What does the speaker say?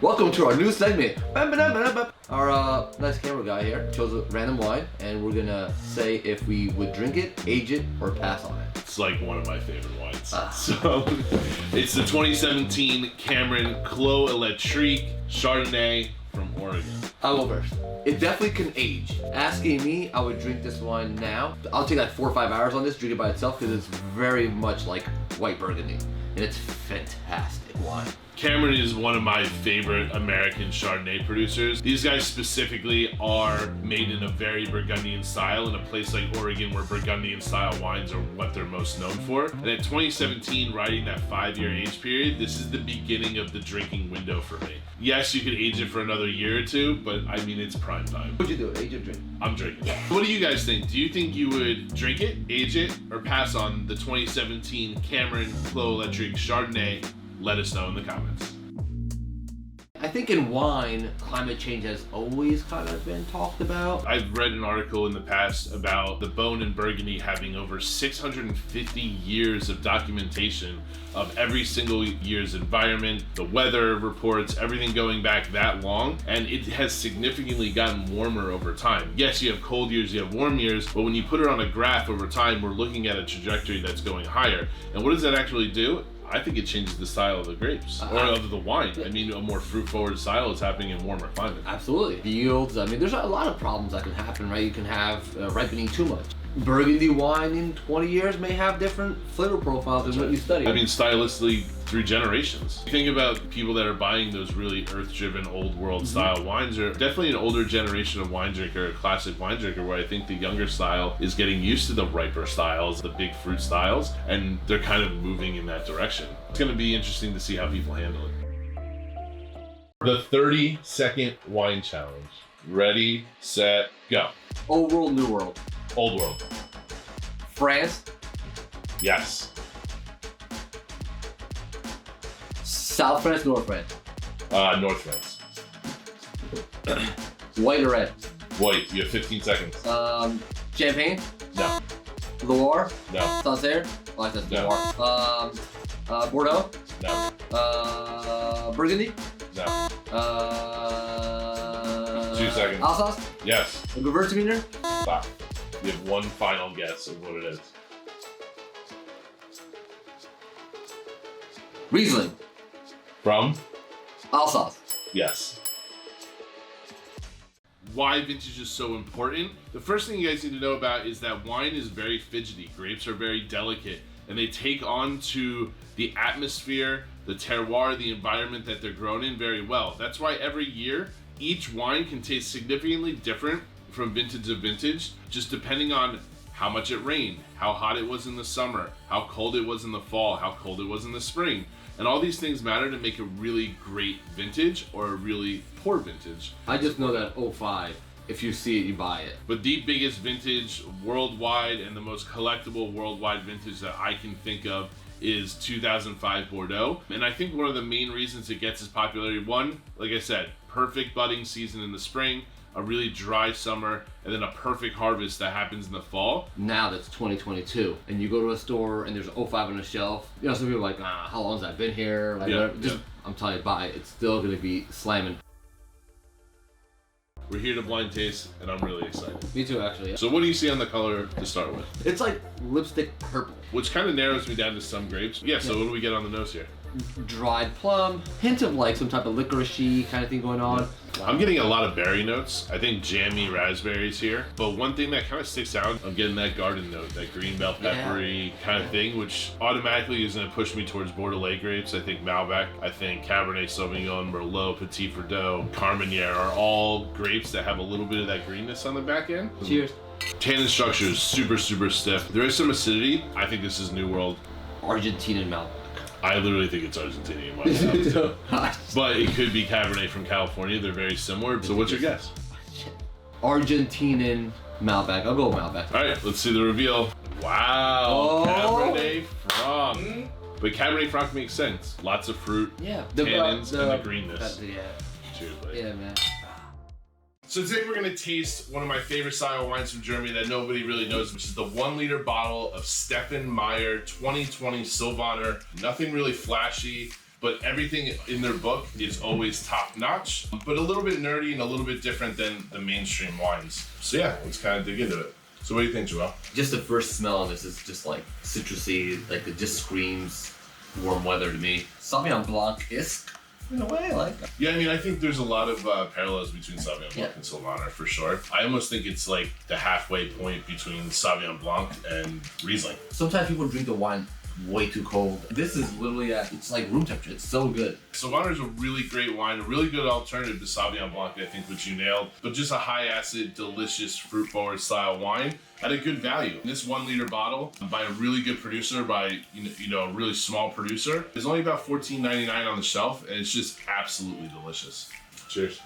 Welcome to our new segment. Our nice camera guy here chose a random wine, and we're gonna say if we would drink it, age it, or pass on it. It's like one of my favorite wines. So it's the 2017 Cameron Khloe Electrique Chardonnay from Oregon. I'll go first. It definitely can age. Asking me, I would drink this wine now. I'll take like 4 or 5 hours on this, drink it by itself, because it's very much like white burgundy, and it's fantastic wine. Cameron is one of my favorite American Chardonnay producers. These guys specifically are made in a very Burgundian style in a place like Oregon where Burgundian style wines are what they're most known for. And at 2017, riding that 5-year age period, this is the beginning of the drinking window for me. Yes, you could age it for another year or two, but I mean, it's prime time. What'd you do? Age or drink? I'm drinking. What do you guys think? Do you think you would drink it, age it, or pass on the 2017 Cameron Khloe Electrique Chardonnay? Let us know in the comments. I think in wine, climate change has always kind of been talked about. I've read an article in the past about the Beaune and Burgundy having over 650 years of documentation of every single year's environment, the weather reports, everything going back that long, and it has significantly gotten warmer over time. Yes, you have cold years, you have warm years, but when you put it on a graph over time, we're looking at a trajectory that's going higher. And what does that actually do? I think it changes the style of the grapes, or of the wine. I mean, a more fruit-forward style is happening in warmer climates. Absolutely. Yields, I mean, there's a lot of problems that can happen, right? You can have ripening too much. Burgundy wine in 20 years may have different flavor profiles than what you study. I mean, stylistically, through generations. Think about people that are buying those really earth-driven, old-world style wines are definitely an older generation of wine drinker, a classic wine drinker, where I think the younger style is getting used to the riper styles, the big fruit styles, and they're kind of moving in that direction. It's going to be interesting to see how people handle it. The 30-second wine challenge. Ready, set, go. Old world, new world. Old world. France. Yes. South France, North France. North France. White or red? White. You have 15 seconds. Champagne. No. Loire. No. Sancerre. Oh, I said No. Loire. Bordeaux. No. Burgundy. No. 2 seconds. Alsace. Yes. Gewürztraminer. Stop. You have one final guess of what it is. Riesling. From? Alsace. Yes. Why vintage is so important? The first thing you guys need to know about is that wine is very fidgety. Grapes are very delicate, and they take on to the atmosphere, the terroir, the environment that they're grown in very well. That's why every year, each wine can taste significantly different from vintage to vintage, just depending on how much it rained, how hot it was in the summer, how cold it was in the fall, how cold it was in the spring. And all these things matter to make a really great vintage or a really poor vintage. I just know that 05, if you see it, you buy it. But the biggest vintage worldwide and the most collectible worldwide vintage that I can think of is 2005 Bordeaux. And I think one of the main reasons it gets its popularity, one, like I said, perfect budding season in the spring, a really dry summer, and then a perfect harvest that happens in the fall. Now that's 2022, and you go to a store and there's 05 on the shelf. You know, some people are like, how long has that been here? Like, I'm telling you, buy it. It's still gonna be slamming. We're here to blind taste, and I'm really excited. Me too, actually. So what do you see on the color to start with? It's like lipstick purple. Which kind of narrows me down to some grapes. Yeah, so what do we get on the nose here? Dried plum, hint of like some type of licorice-y kind of thing going on. I'm getting a lot of berry notes. I think jammy raspberries here. But one thing that kind of sticks out, I'm getting that garden note, that green bell peppery kind of thing, which automatically is going to push me towards Bordelais grapes. I think Malbec, I think Cabernet Sauvignon, Merlot, Petit Verdot, Carmenere are all grapes that have a little bit of that greenness on the back end. Cheers. Tannin structure is super, super stiff. There is some acidity. I think this is New World. Argentinian Malbec. I literally think it's Argentinian wine. But it could be Cabernet from California. They're very similar. So what's your guess? Argentinian Malbec. I'll go with Malbec. All right, let's see the reveal. Wow, Cabernet Franc. But Cabernet Franc makes sense. Lots of fruit, tannins, and the greenness. Yeah. Cheers, buddy. Yeah, man. So today we're gonna taste one of my favorite style wines from Germany that nobody really knows, which is the 1 liter bottle of Stefan Meyer 2020 Silvonner. Nothing really flashy, but everything in their book is always top notch, but a little bit nerdy and a little bit different than the mainstream wines. So yeah, let's kind of dig into it. So what do you think, Joel? Just the first smell on this is just like citrusy, like it just screams warm weather to me. Sauvignon Blanc-esque in a way, like. Yeah, I mean, I think there's a lot of parallels between Sauvignon Blanc Yeah. and Silvonner for sure. I almost think it's like the halfway point between Sauvignon Blanc and Riesling. Sometimes people drink the wine way too cold. This is literally it's like room temperature. It's so good. Silvonner is a really great wine, a really good alternative to Sauvignon Blanc, I think, which you nailed. But just a high acid, delicious, fruit forward style wine at a good value. This 1 liter bottle by a really good producer, by a really small producer, is only about $14.99 on the shelf, and it's just absolutely delicious. Cheers.